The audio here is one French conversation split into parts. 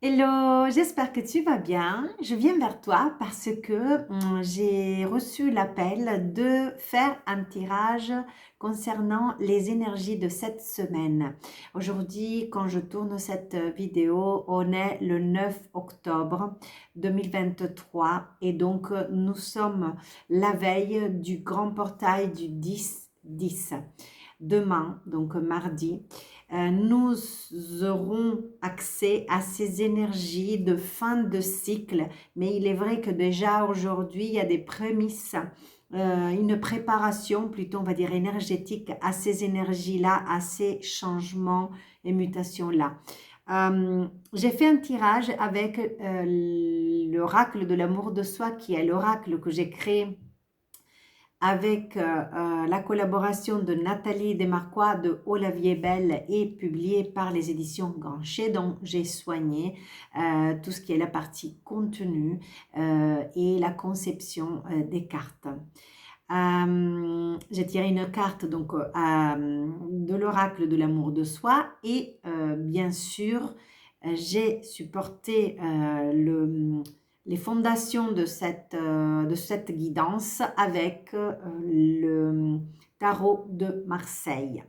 Hello, j'espère que tu vas bien. Je viens vers toi parce que j'ai reçu l'appel de faire un tirage concernant les énergies de cette semaine. Aujourd'hui, quand je tourne cette vidéo, on est le 9 octobre 2023 et donc nous sommes la veille du grand portail du 10-10. Demain, donc mardi, nous aurons accès à ces énergies de fin de cycle. Mais il est vrai que déjà aujourd'hui, il y a des prémices, une préparation plutôt, on va dire, énergétique à ces énergies-là, à ces changements et mutations-là. J'ai fait un tirage avec l'oracle de l'amour de soi, qui est l'oracle que j'ai créé avec la collaboration de Nathalie Desmarquois de Olavier Bell et publié par les éditions Grancher, dont j'ai soigné tout ce qui est la partie contenu et la conception des cartes. J'ai tiré une carte donc de l'oracle de l'amour de soi et bien sûr j'ai supporté les fondations de cette guidance avec le tarot de Marseille.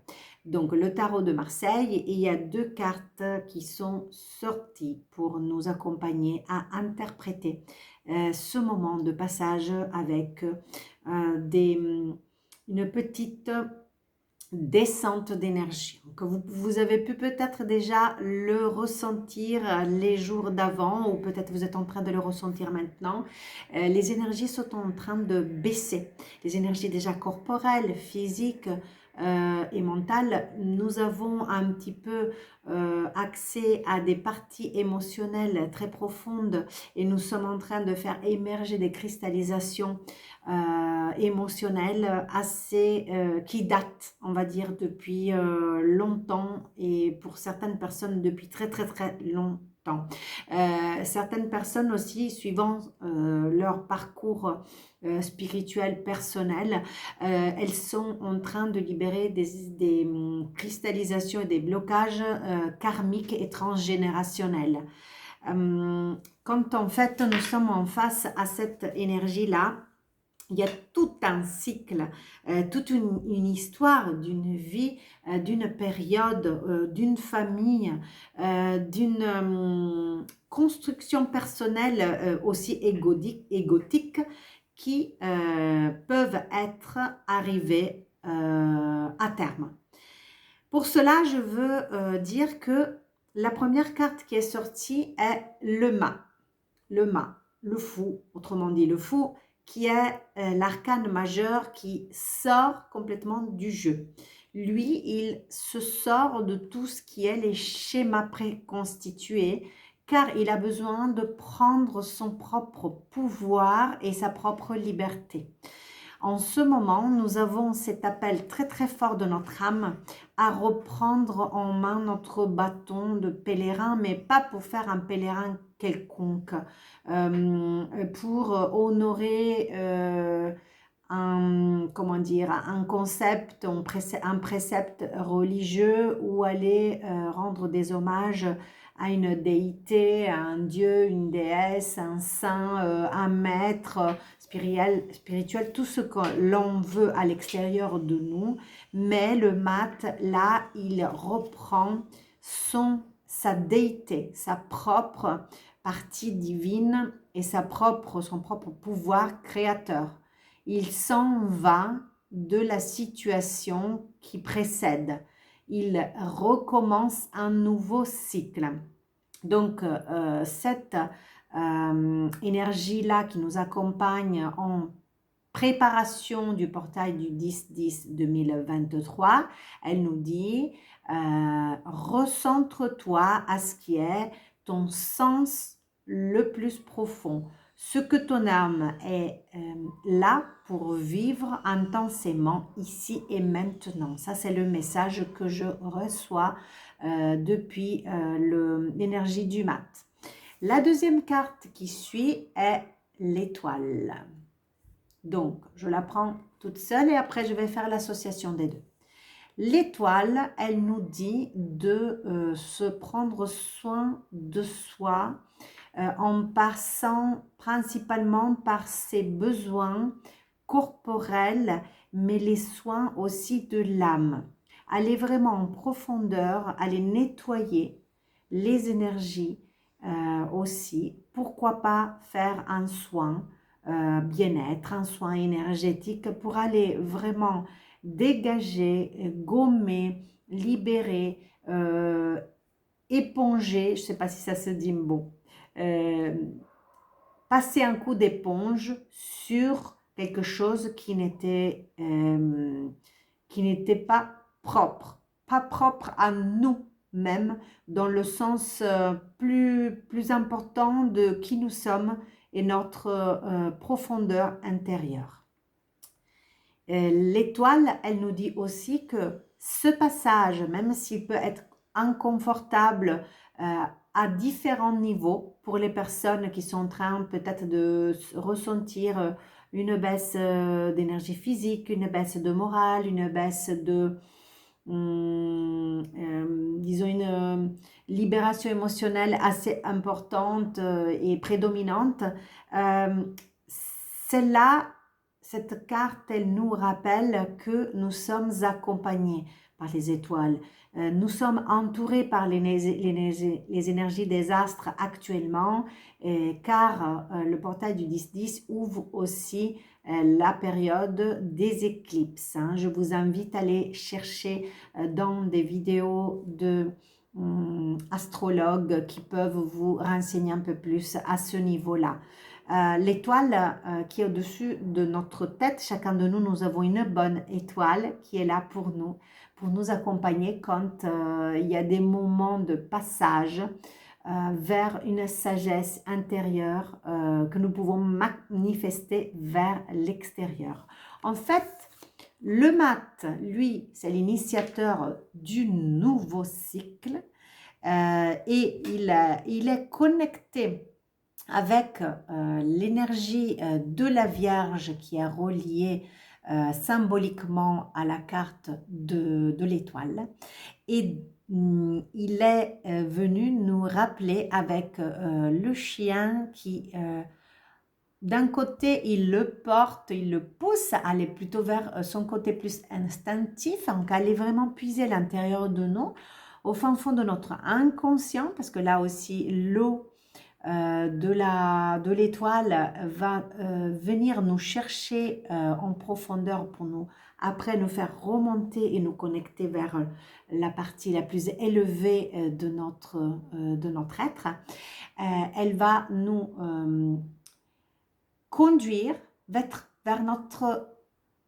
Donc le tarot de Marseille, il y a deux cartes qui sont sorties pour nous accompagner à interpréter ce moment de passage avec une petite descente d'énergie. Vous avez pu peut-être déjà le ressentir les jours d'avant ou peut-être vous êtes en train de le ressentir maintenant. Les énergies sont en train de baisser. Les énergies déjà corporelles, physiques et mentales. Nous avons un petit peu accès à des parties émotionnelles très profondes et nous sommes en train de faire émerger des cristallisations émotionnelles assez qui datent, on va dire, depuis longtemps et pour certaines personnes depuis très très très longtemps. Certaines personnes aussi, suivant leur parcours spirituel personnel, elles sont en train de libérer des cristallisations et des blocages karmiques et transgénérationnels. Quand en fait nous sommes en face à cette énergie-là, il y a tout un cycle, toute une histoire d'une vie, d'une période, d'une famille, d'une construction personnelle aussi égotique qui peuvent être arrivées à terme. Pour cela, je veux dire que la première carte qui est sortie est le mât. Le mât, le fou, autrement dit le fou, qui est l'arcane majeur qui sort complètement du jeu. Lui, il se sort de tout ce qui est les schémas préconstitués, car il a besoin de prendre son propre pouvoir et sa propre liberté. En ce moment, nous avons cet appel très très fort de notre âme à reprendre en main notre bâton de pèlerin, mais pas pour faire un pèlerin quelconque, pour honorer comment dire, un concept, un précepte religieux ou aller rendre des hommages à une déité, à un dieu, une déesse, un saint, un maître spirituel, tout ce que l'on veut à l'extérieur de nous. Mais le mat, là, il reprend sa déité, sa propre partie divine et son propre pouvoir créateur. Il s'en va de la situation qui précède. Il recommence un nouveau cycle. Donc, cette énergie-là qui nous accompagne en préparation du portail du 10-10-2023, elle nous dit recentre-toi à ce qui est ton sens le plus profond, ce que ton âme est là pour vivre intensément ici et maintenant. Ça, c'est le message que je reçois depuis l'énergie du mat. La deuxième carte qui suit est l'étoile. Donc, je la prends toute seule et après, je vais faire l'association des deux. L'étoile, elle nous dit de se prendre soin de soi en passant principalement par ses besoins corporels, mais les soins aussi de l'âme. Aller vraiment en profondeur, aller nettoyer les énergies aussi. Pourquoi pas faire un soin bien-être, un soin énergétique pour aller vraiment dégager, gommer, libérer, éponger, je ne sais pas si ça se dit bon, euh, passer un coup d'éponge sur quelque chose qui n'était pas propre à nous-mêmes, dans le sens plus important de qui nous sommes et notre profondeur intérieure. L'étoile, elle nous dit aussi que ce passage, même s'il peut être inconfortable à différents niveaux pour les personnes qui sont en train peut-être de ressentir une baisse d'énergie physique, une baisse de morale, une baisse de, disons, une libération émotionnelle assez importante et prédominante. Celle-là, cette carte, elle nous rappelle que nous sommes accompagnés par les étoiles. Nous sommes entourés par les énergies des astres actuellement, car le portail du 10-10 ouvre aussi la période des éclipses. Je vous invite à aller chercher dans des vidéos de astrologues qui peuvent vous renseigner un peu plus à ce niveau-là. L'étoile qui est au-dessus de notre tête, chacun de nous, nous avons une bonne étoile qui est là pour nous accompagner quand il y a des moments de passage vers une sagesse intérieure que nous pouvons manifester vers l'extérieur. En fait, le mat, lui, c'est l'initiateur du nouveau cycle et il est connecté avec l'énergie de la Vierge qui est reliée symboliquement à la carte de l'étoile. Et il est venu nous rappeler avec le chien qui, d'un côté, il le porte, il le pousse à aller plutôt vers son côté plus instinctif, donc aller vraiment puiser à l'intérieur de nous, au fin fond de notre inconscient, parce que là aussi, l'eau de l'étoile va venir nous chercher en profondeur pour nous, après nous faire remonter et nous connecter vers la partie la plus élevée de notre être. Elle va nous conduire vers notre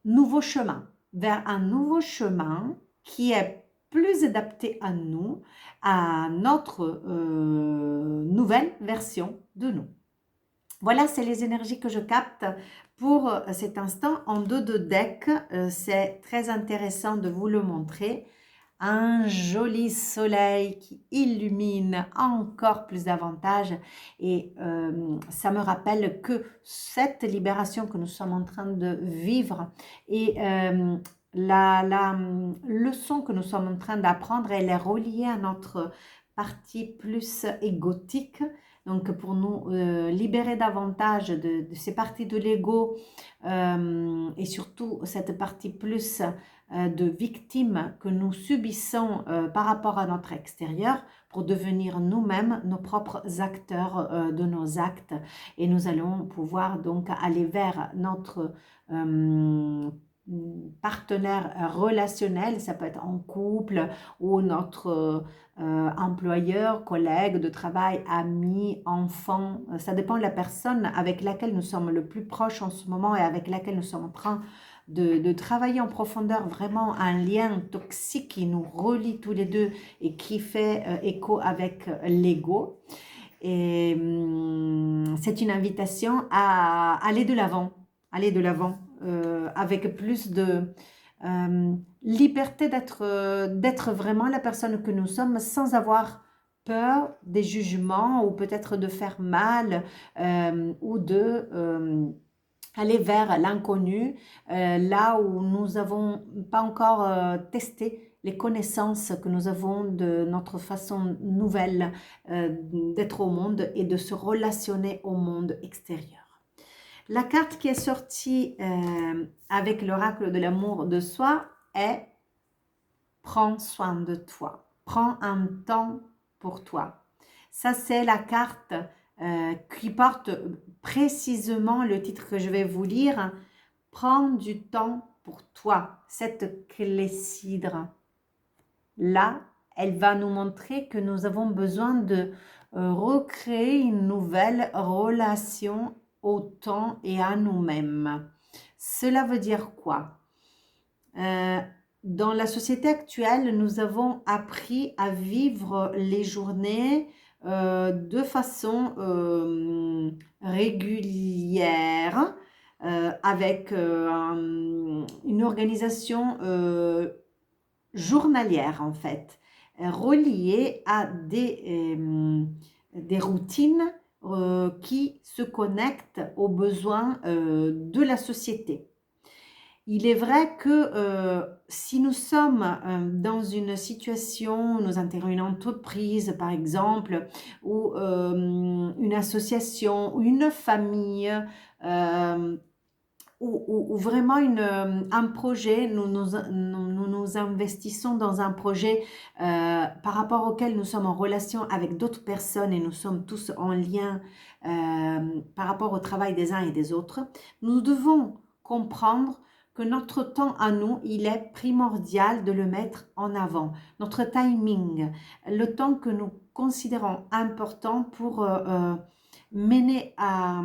nouveau chemin, vers un nouveau chemin qui est plus adapté à nous, à notre nouvelle version de nous. Voilà, c'est les énergies que je capte pour cet instant en dos de deck. C'est très intéressant de vous le montrer. Un joli soleil qui illumine encore plus davantage et ça me rappelle que cette libération que nous sommes en train de vivre et la leçon que nous sommes en train d'apprendre, elle est reliée à notre partie plus égotique. Donc, pour nous libérer davantage de ces parties de l'ego et surtout cette partie plus de victimes que nous subissons par rapport à notre extérieur pour devenir nous-mêmes nos propres acteurs de nos actes. Et nous allons pouvoir donc aller vers notre partenaire relationnel, ça peut être en couple ou notre employeur, collègue de travail, ami, enfant, ça dépend de la personne avec laquelle nous sommes le plus proches en ce moment et avec laquelle nous sommes en train de travailler en profondeur vraiment un lien toxique qui nous relie tous les deux et qui fait écho avec l'ego. Et c'est une invitation à aller de l'avant, avec plus de liberté d'être vraiment la personne que nous sommes sans avoir peur des jugements ou peut-être de faire mal ou de aller vers l'inconnu, là où nous n'avons pas encore testé les connaissances que nous avons de notre façon nouvelle d'être au monde et de se relationner au monde extérieur. La carte qui est sortie avec l'oracle de l'amour de soi est « Prends soin de toi ». Prends un temps pour toi. Ça, c'est la carte qui porte précisément le titre que je vais vous lire. Prends du temps pour toi. Cette cléssidre là, elle va nous montrer que nous avons besoin de recréer une nouvelle relation au temps et à nous-mêmes. Cela veut dire quoi? Dans la société actuelle, nous avons appris à vivre les journées de façon régulière, avec une organisation journalière en fait, reliée à des routines qui se connectent aux besoins de la société. Il est vrai que si nous sommes dans une situation, nous intégrons une entreprise par exemple, ou une association, ou une famille, ou vraiment un projet, nous investissons dans un projet par rapport auquel nous sommes en relation avec d'autres personnes et nous sommes tous en lien par rapport au travail des uns et des autres, nous devons comprendre que notre temps à nous, il est primordial de le mettre en avant. Notre timing, le temps que nous considérons important pour mener à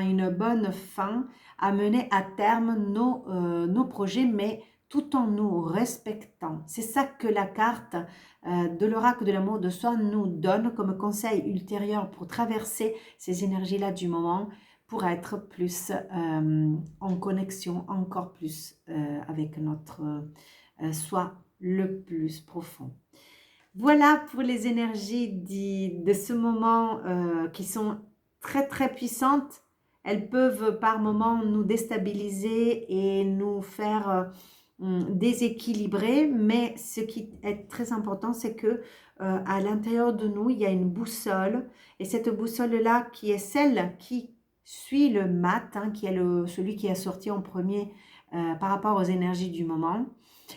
une bonne fin, à mener à terme nos projets, mais tout en nous respectant. C'est ça que la carte de l'oracle de l'amour de soi nous donne comme conseil ultérieur pour traverser ces énergies-là du moment, pour être plus en connexion encore plus avec notre soi le plus profond. Voilà pour les énergies de ce moment qui sont très très puissantes. Elles peuvent par moments nous déstabiliser et nous faire déséquilibrer, mais ce qui est très important, c'est que à l'intérieur de nous, il y a une boussole, et cette boussole-là qui est celle qui suit le mat, qui est celui qui est sorti en premier par rapport aux énergies du moment.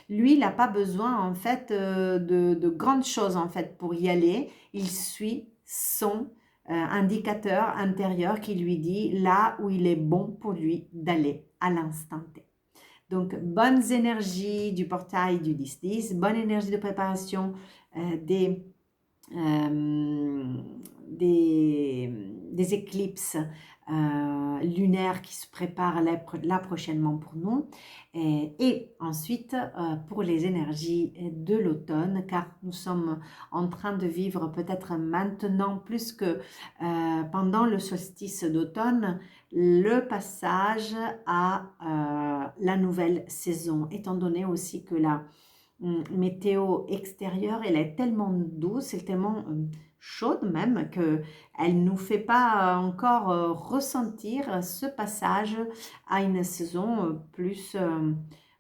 Lui, il n'a pas besoin en fait de grandes choses en fait pour y aller. Il suit son indicateur intérieur qui lui dit là où il est bon pour lui d'aller à l'instant T. Donc, bonnes énergies du portail du 10-10, bonne énergie de préparation des éclipses lunaires qui se préparent là prochainement pour nous, et ensuite pour les énergies de l'automne, car nous sommes en train de vivre peut-être maintenant plus que pendant le solstice d'automne, le passage à la nouvelle saison, étant donné aussi que la météo extérieure, elle est tellement douce, elle est tellement chaude même, qu'elle ne nous fait pas encore ressentir ce passage à une saison plus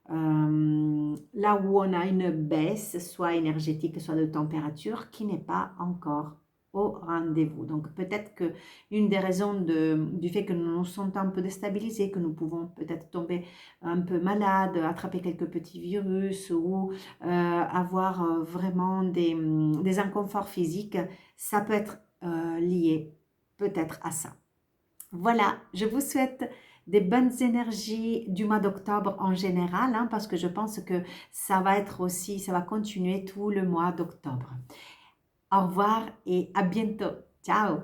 là où on a une baisse, soit énergétique, soit de température, qui n'est pas encore au rendez-vous. Donc peut-être que une des raisons du fait que nous nous sentons un peu déstabilisés, que nous pouvons peut-être tomber un peu malades, attraper quelques petits virus ou avoir vraiment des inconforts physiques, ça peut être lié peut-être à ça. Voilà, je vous souhaite des bonnes énergies du mois d'octobre en général, parce que je pense que ça va être aussi, ça va continuer tout le mois d'octobre. Au revoir et à bientôt. Ciao!